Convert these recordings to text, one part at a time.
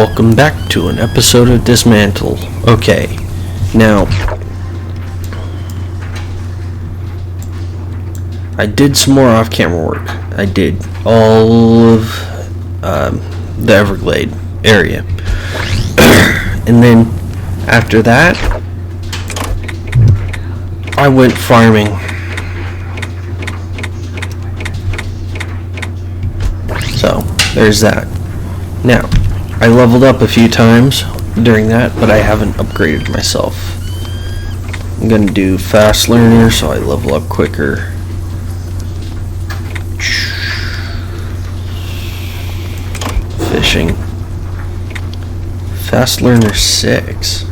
Welcome back to an episode of Dismantle. Okay, now I did some more off-camera work. I did all of the Everglade area, and then after that, I went farming. So there's that. Now, I leveled up a few times during that, but I haven't upgraded myself. I'm gonna do fast learner so I level up quicker. Fishing. Fast learner 6.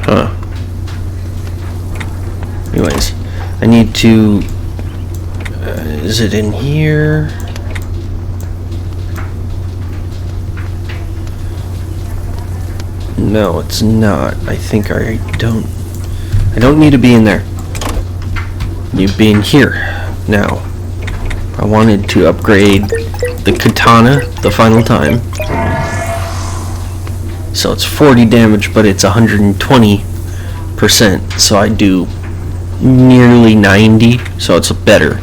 Huh. Anyways, I need to... is it in here? No, it's not. I think I don't need to be in there. You'd be in here. Now, I wanted to upgrade the katana the final time. So it's 40 damage, but it's 120%. So I do nearly 90, so it's better.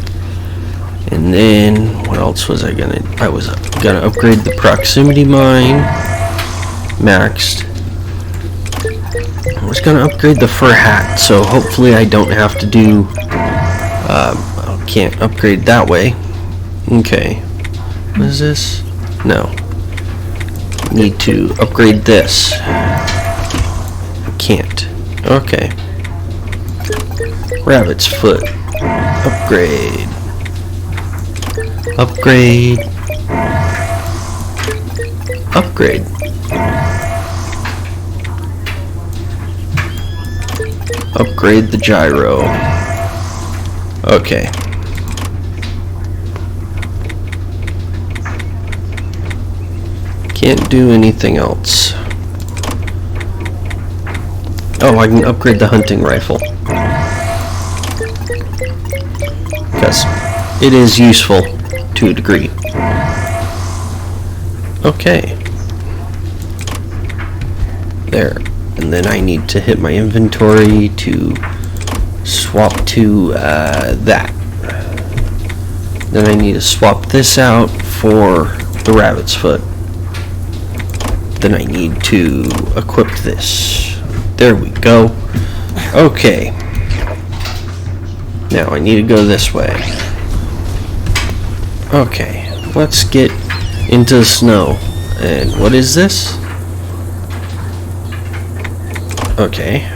And then, what else was I gonna... I was gonna upgrade the proximity mine. Maxed. I was gonna upgrade the fur hat, so hopefully I don't have to do... I can't upgrade that way. Okay. What is this? No. Need to upgrade this. Can't. Okay. Rabbit's foot. Upgrade. Upgrade. Upgrade. Upgrade the gyro. Okay. Can't do anything else. Oh, I can upgrade the hunting rifle. Because it is useful to a degree. Okay. There. And then I need to hit my inventory to swap to that. Then I need to swap this out for the rabbit's foot. Then I need to equip this. There we go. Okay. Now I need to go this way. Okay. Let's get into the snow. And what is this? Okay.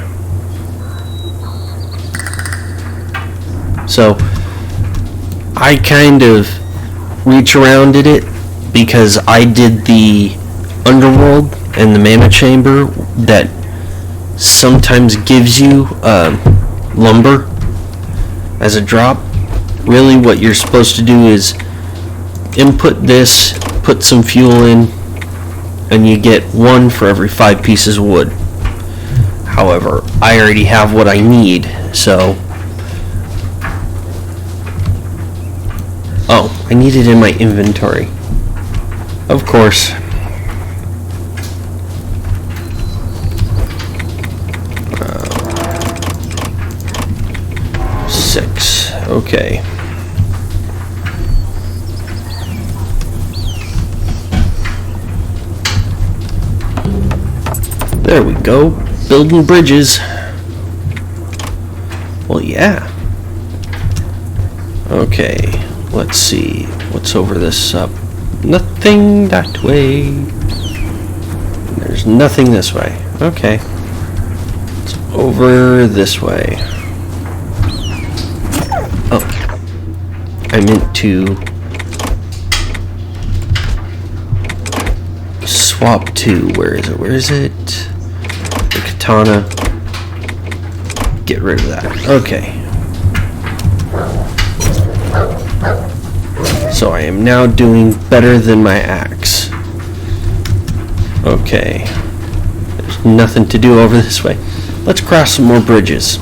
So, I kind of reach arounded it because I did the underworld and the mana chamber that sometimes gives you lumber as a drop. Really what you're supposed to do is input this, put some fuel in, and you get 1 for every 5 pieces of wood. However, I already have what I need, so... Oh, I need it in my inventory. Of course. Six. Okay. There we go. Building bridges. Well, yeah. Okay, let's see. What's over this up? Nothing that way. There's nothing this way. Okay. It's over this way. Oh. I meant to swap to... Where is it? Where is it? The katana. Get rid of that. Okay. So I am now doing better than my axe. Okay. There's nothing to do over this way. Let's cross some more bridges.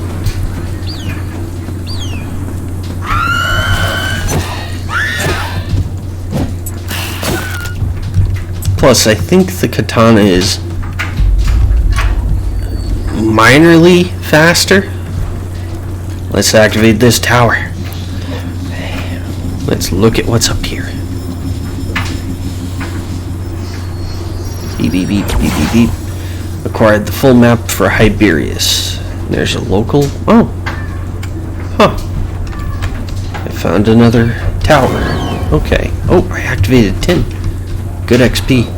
Plus, I think the katana is minorly faster. Let's activate this tower. Let's look at what's up here. Beep, beep, beep, beep, beep, beep. Acquired the full map for Hiberius. There's a local... Oh. Huh. I found another tower. Okay. Oh, I activated 10. Good XP.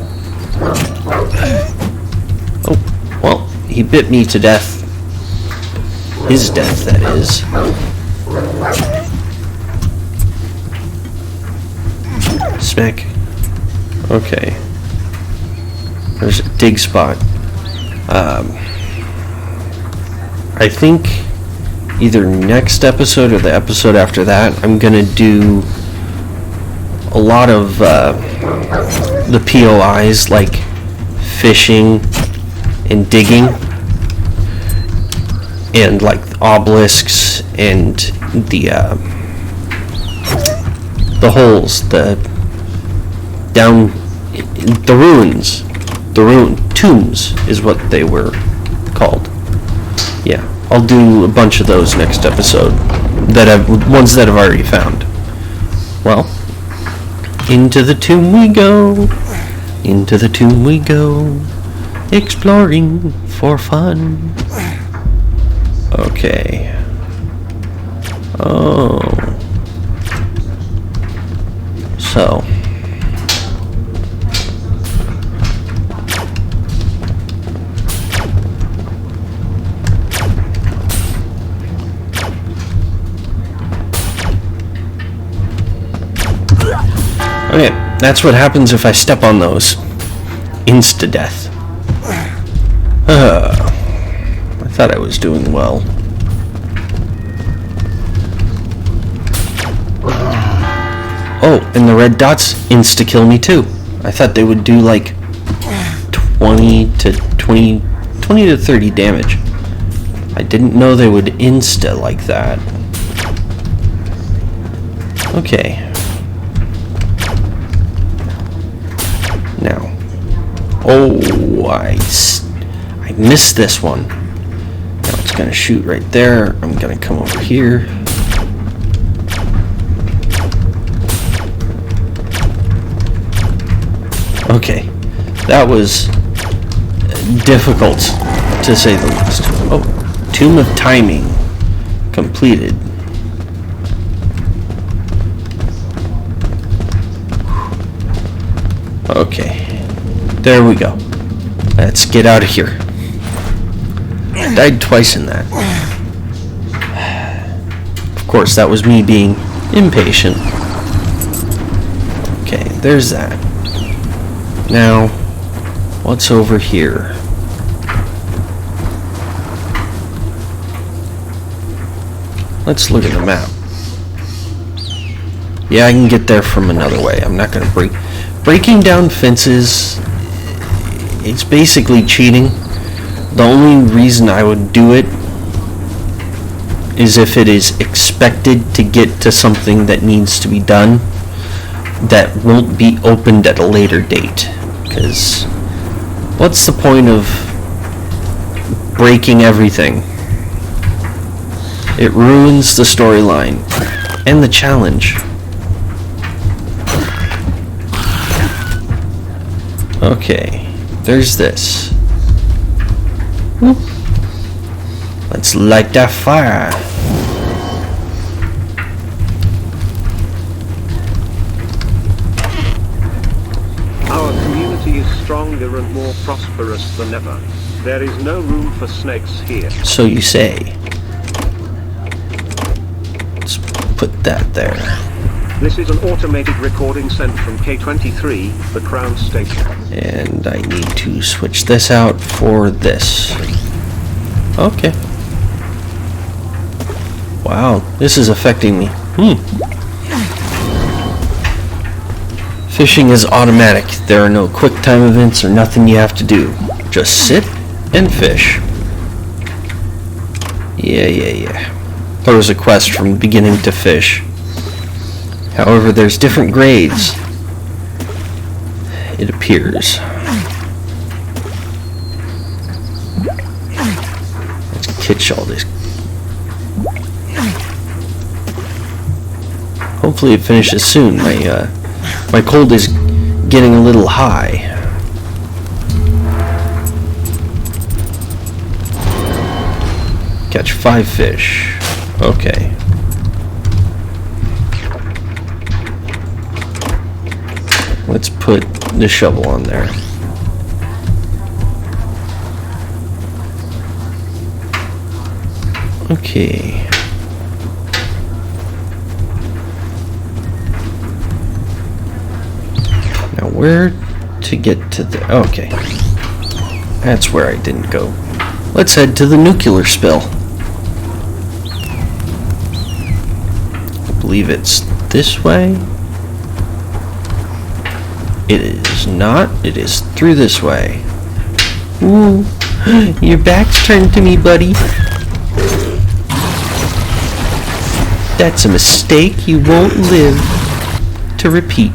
Oh, well, he bit me to death. His death, that is. Smack. Okay. There's a dig spot. I think either next episode or the episode after that, I'm gonna do a lot of the POIs, like fishing and digging, and like obelisks and the holes, the ruins. The tombs is what they were called. Yeah, I'll do a bunch of those next episode. Ones that I've already found. Well, into the tomb we go. Into the tomb we go. Exploring for fun. Okay. Oh. So. Okay, that's what happens if I step on those. Insta-death. I thought I was doing well. Oh, and the red dots insta-kill me too. I thought they would do like 20 to 30 damage. I didn't know they would insta like that. Okay. Now. Oh, I missed this one. Now it's gonna shoot right there. I'm gonna come over here. Okay. That was difficult, to say the least. Oh, Tomb of Timing completed. Okay, there we go. Let's get out of here. I died twice in that. Of course, that was me being impatient. Okay, there's that. Now, what's over here? Let's look at the map. Yeah, I can get there from another way. I'm not gonna breaking down fences. It's basically cheating. The only reason I would do it is if it is expected to get to something that needs to be done that won't be opened at a later date. Because what's the point of breaking everything? It ruins the storyline and the challenge. Okay, there's this. Whoop. Let's light that fire. Our community is stronger and more prosperous than ever. There is no room for snakes here. So you say. Let's put that there. This is an automated recording sent from K23, the Crown Station. And I need to switch this out for this. Okay. Wow, this is affecting me. Fishing is automatic. There are no quick time events or nothing you have to do. Just sit and fish. Yeah. There was a quest from beginning to fish. However, there's different grades. it appears. Let's catch all this. Hopefully it finishes soon. My cold is getting a little high. Catch 5 fish. Okay. Let's put the shovel on there. Okay. Now where to get to the... Okay. That's where I didn't go. Let's head to the nuclear spill. I believe it's this way. It is not. It is through this way. Ooh. Your back's turned to me, buddy. That's a mistake you won't live to repeat.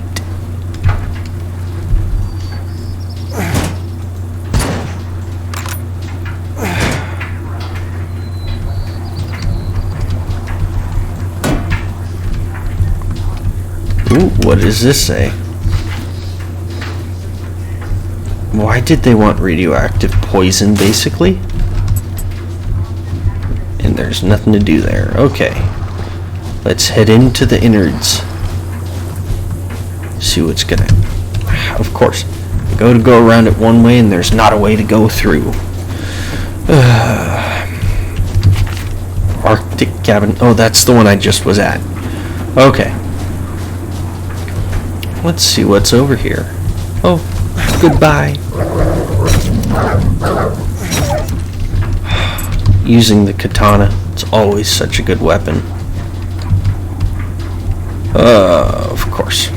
Ooh, what does this say? Why did they want radioactive poison, basically? And there's nothing to do there. Okay. Let's head into the innards. See what's gonna... Of course. Go around it one way and there's not a way to go through. Arctic cabin. Oh, that's the one I just was at. Okay. Let's see what's over here. Oh, goodbye. Using the katana. It's always such a good weapon. Of course.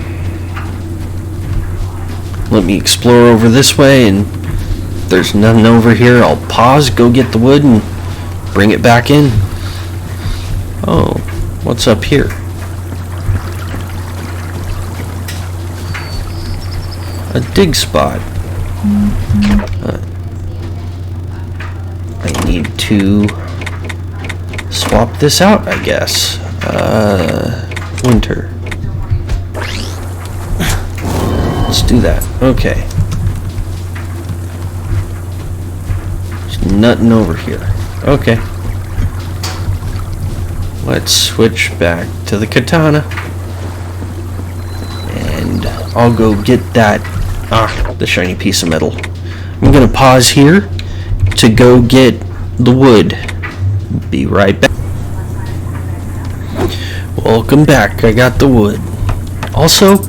Let me explore over this way, and if there's nothing over here, I'll pause, go get the wood, and bring it back in. Oh, what's up here? A dig spot. I need to swap this out, I guess. Winter. Let's do that. Okay. There's nothing over here. Okay. Let's switch back to the katana. And I'll go get that. The shiny piece of metal. I'm gonna pause here to go get the wood. Be right back. Welcome back. I got the wood. Also,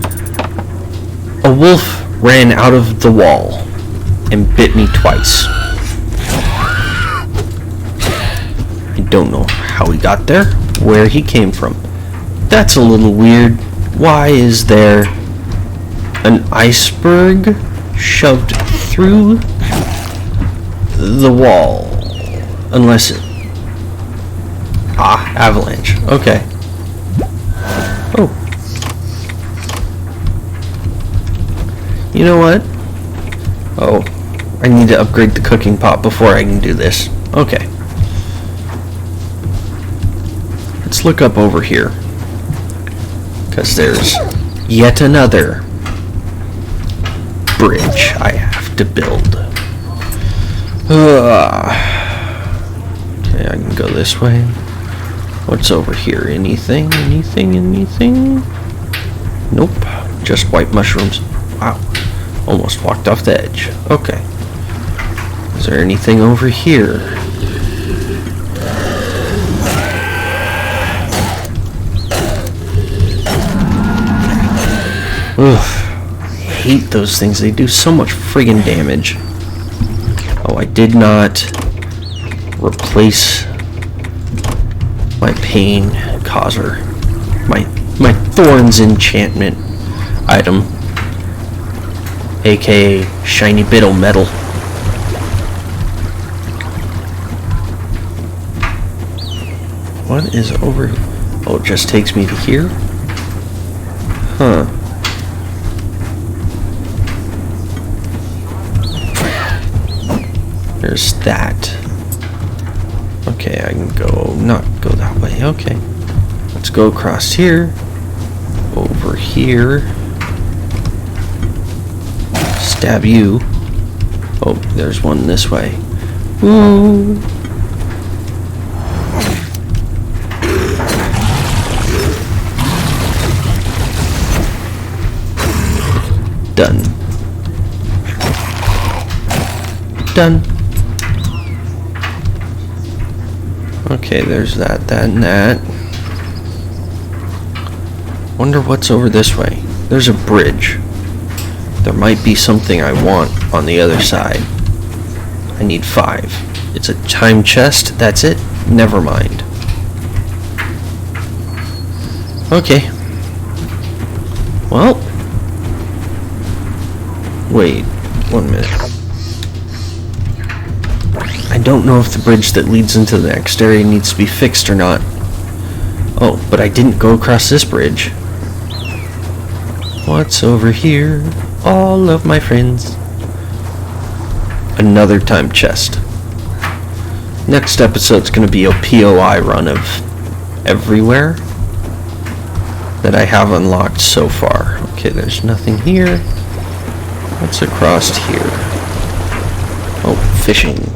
a wolf ran out of the wall and bit me twice. I don't know how he got there, where he came from. That's a little weird. Why is there an iceberg shoved through the wall? Unless it... avalanche. Okay. Oh. You know what? Oh, I need to upgrade the cooking pot before I can do this. Okay. Let's look up over here. Because there's yet another bridge I have to build. Okay, I can go this way. What's over here? Anything? Anything? Nope. Just white mushrooms. Wow. Almost walked off the edge. Okay. Is there anything over here? Ugh. I hate those things. They do so much friggin' damage. Oh, I did not replace my pain causer. My thorns enchantment item. AKA shiny bit of metal. What is over? Oh, it just takes me to here? Huh. There's that. Okay, I can not go that way. Okay. Let's go across here. Over here. Stab you. Oh, there's one this way. Ooh. Done. Done. Okay, there's that, and that. Wonder what's over this way. There's a bridge. There might be something I want on the other side. I need 5. It's a time chest. That's it? Never mind. Okay. Well. Wait. 1 minute. I don't know if the bridge that leads into the next area needs to be fixed or not. Oh, but I didn't go across this bridge. What's over here? All of my friends. Another time chest. Next episode's going to be a POI run of everywhere that I have unlocked so far. Okay, there's nothing here. What's across here? Oh, fishing.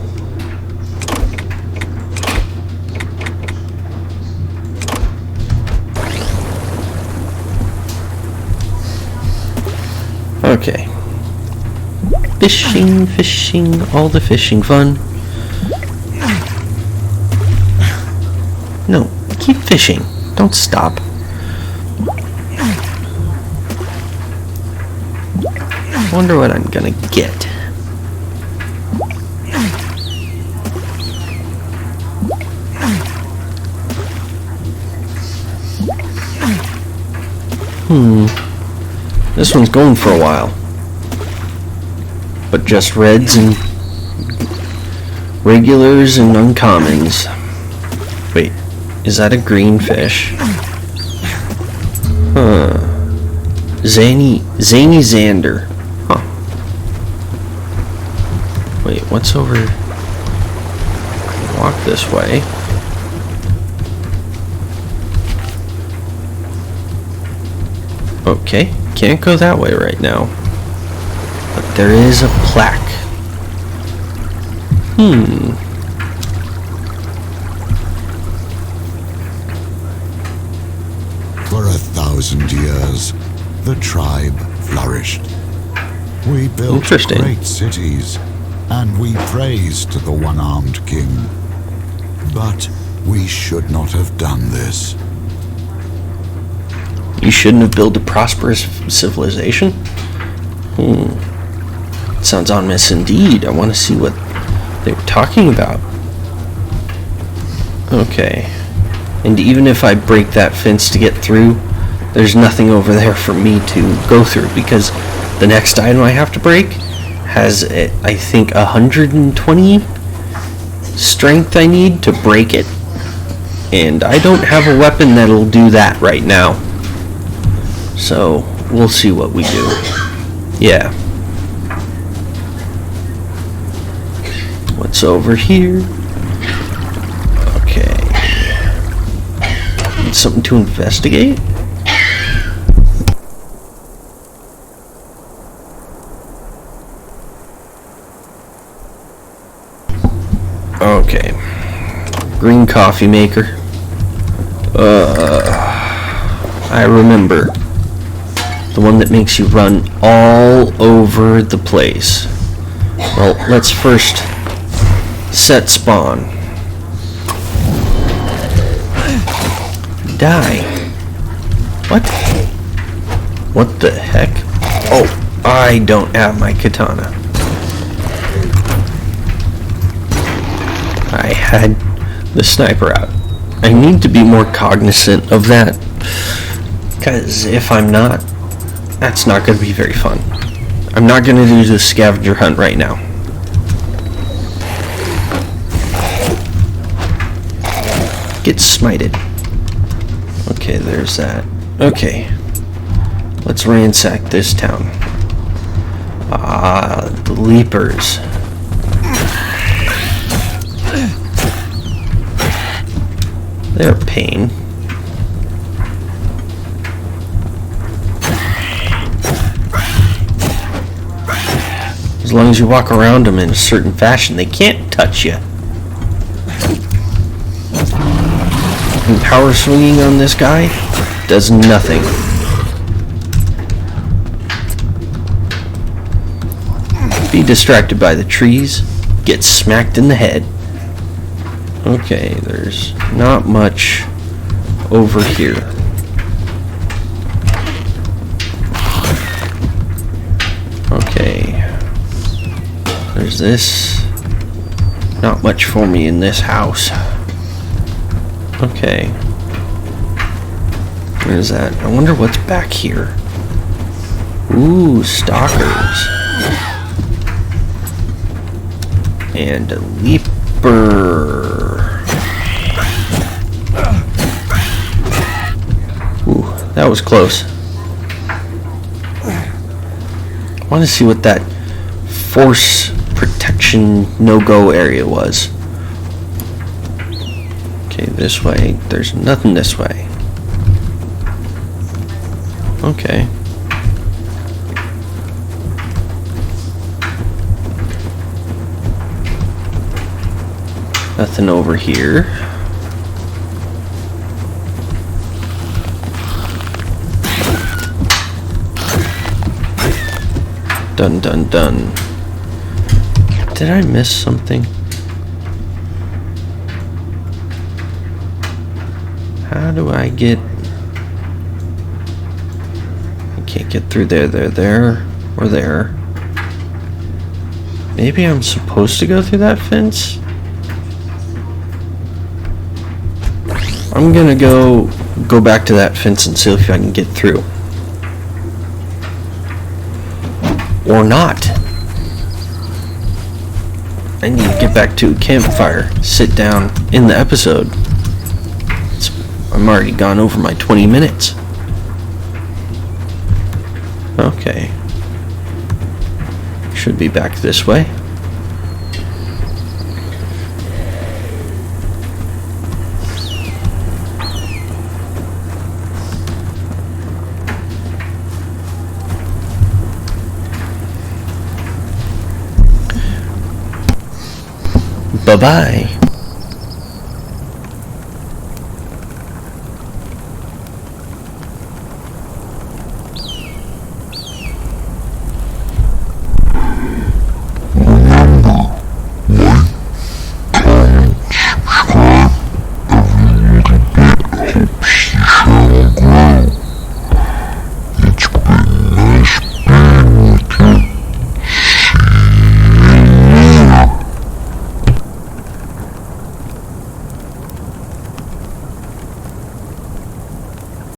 Okay. Fishing, all the fishing fun. No, keep fishing. Don't stop. Wonder what I'm gonna get. This one's going for a while. But just reds and regulars and uncommons. Wait, is that a green fish? Huh. Zany Xander. Huh. Wait, what's over? Walk this way. Okay, can't go that way right now. But there is a plaque. For 1,000 years, the tribe flourished. We built great cities, and we praised the one-armed king. But we should not have done this. You shouldn't have built a prosperous civilization? Sounds ominous indeed. I want to see what they were talking about. Okay. And even if I break that fence to get through, there's nothing over there for me to go through, because the next item I have to break has, I think, 120 strength I need to break it. And I don't have a weapon that'll do that right now. So, we'll see what we do. Yeah. What's over here? Okay. Need something to investigate? Okay. Green coffee maker. I remember. The one that makes you run all over the place. Well, let's first set spawn. Die. What? What the heck? Oh, I don't have my katana. I had the sniper out. I need to be more cognizant of that, because if I'm not, that's not going to be very fun. I'm not going to do the scavenger hunt right now. Get smited. Okay, there's that. Okay. Let's ransack this town. Ah, the leapers. They're a pain. As long as you walk around them in a certain fashion, they can't touch you. And power swinging on this guy does nothing. Be distracted by the trees, get smacked in the head. Okay, there's not much over here. Okay. There's this. Not much for me in this house. Okay. Where's that? I wonder what's back here. Ooh, stalkers. And a leaper. Ooh, that was close. I want to see what that force protection no-go area was. Okay, this way. There's nothing this way. Okay. Nothing over here. Dun dun dun. Did I miss something? How do I get... I can't get through there, or there. Maybe I'm supposed to go through that fence? I'm gonna go back to that fence and see if I can get through. Or not. I need to get back to a campfire, sit down in the episode. I'm already gone over my 20 minutes. Okay. Should be back this way. Bye-bye.